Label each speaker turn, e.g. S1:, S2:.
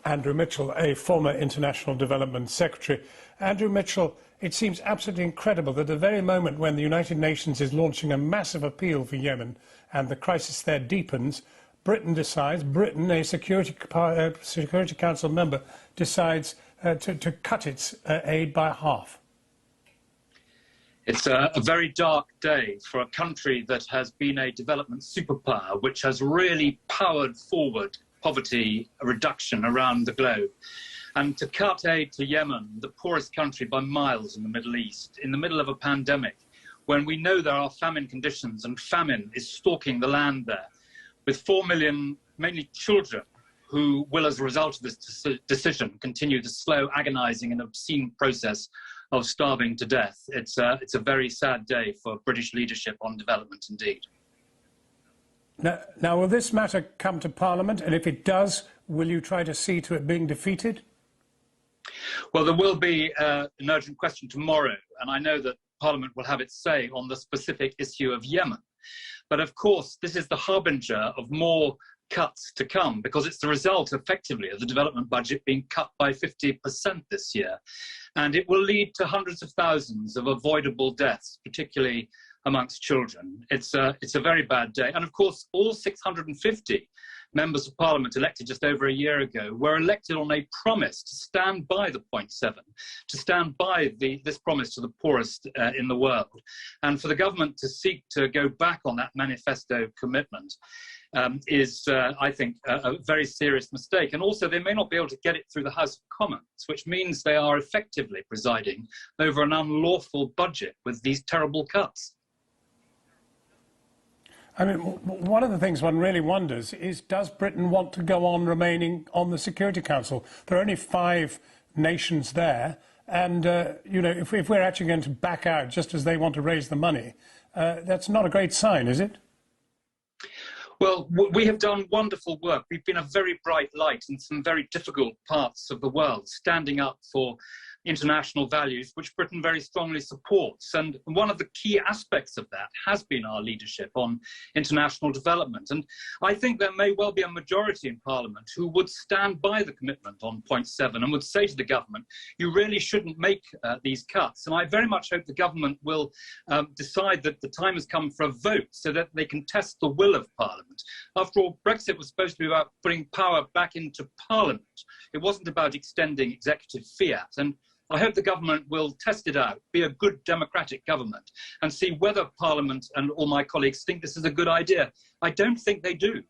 S1: Andrew Mitchell, a former International Development Secretary. Andrew Mitchell, it seems absolutely incredible that at the very moment when the United Nations is launching a massive appeal for Yemen and the crisis there deepens, Britain, a Security Council member, decides to cut its aid by half.
S2: It's a very dark day for a country that has been a development superpower, which has really powered forward poverty reduction around the globe. And to cut aid to Yemen, the poorest country by miles in the Middle East, in the middle of a pandemic, when we know there are famine conditions and famine is stalking the land there, with 4 million, mainly children, who will, as a result of this decision, continue the slow, agonizing and obscene process of starving to death. It's a very sad day for British leadership on development indeed.
S1: Now, will this matter come to Parliament? And if it does, will you try to see to it being defeated?
S2: Well, there will be an urgent question tomorrow, and I know that Parliament will have its say on the specific issue of Yemen. But of course, this is the harbinger of more cuts to come, because it's the result, effectively, of the development budget being cut by 50% this year. And it will lead to hundreds of thousands of avoidable deaths, particularly amongst children. It's a very bad day. And of course, all 650 members of Parliament elected just over a year ago were elected on a promise to stand by the 0.7, to stand by this promise to the poorest in the world. And for the government to seek to go back on that manifesto commitment is, I think, a very serious mistake. And also, they may not be able to get it through the House of Commons, which means they are effectively presiding over an unlawful budget with these terrible cuts.
S1: I mean, one of the things one really wonders is, does Britain want to go on remaining on the Security Council? There are only 5 nations there, and, you know, if we're actually going to back out just as they want to raise the money, that's not a great sign, is it?
S2: Well, we have done wonderful work. We've been a very bright light in some very difficult parts of the world, standing up for international values, which Britain very strongly supports. And one of the key aspects of that has been our leadership on international development. And I think there may well be a majority in Parliament who would stand by the commitment on 0.7 and would say to the government, you really shouldn't make these cuts. And I very much hope the government will decide that the time has come for a vote so that they can test the will of Parliament. After all, Brexit was supposed to be about putting power back into Parliament. It wasn't about extending executive fiat. And I hope the government will test it out, be a good democratic government, and see whether Parliament and all my colleagues think this is a good idea. I don't think they do.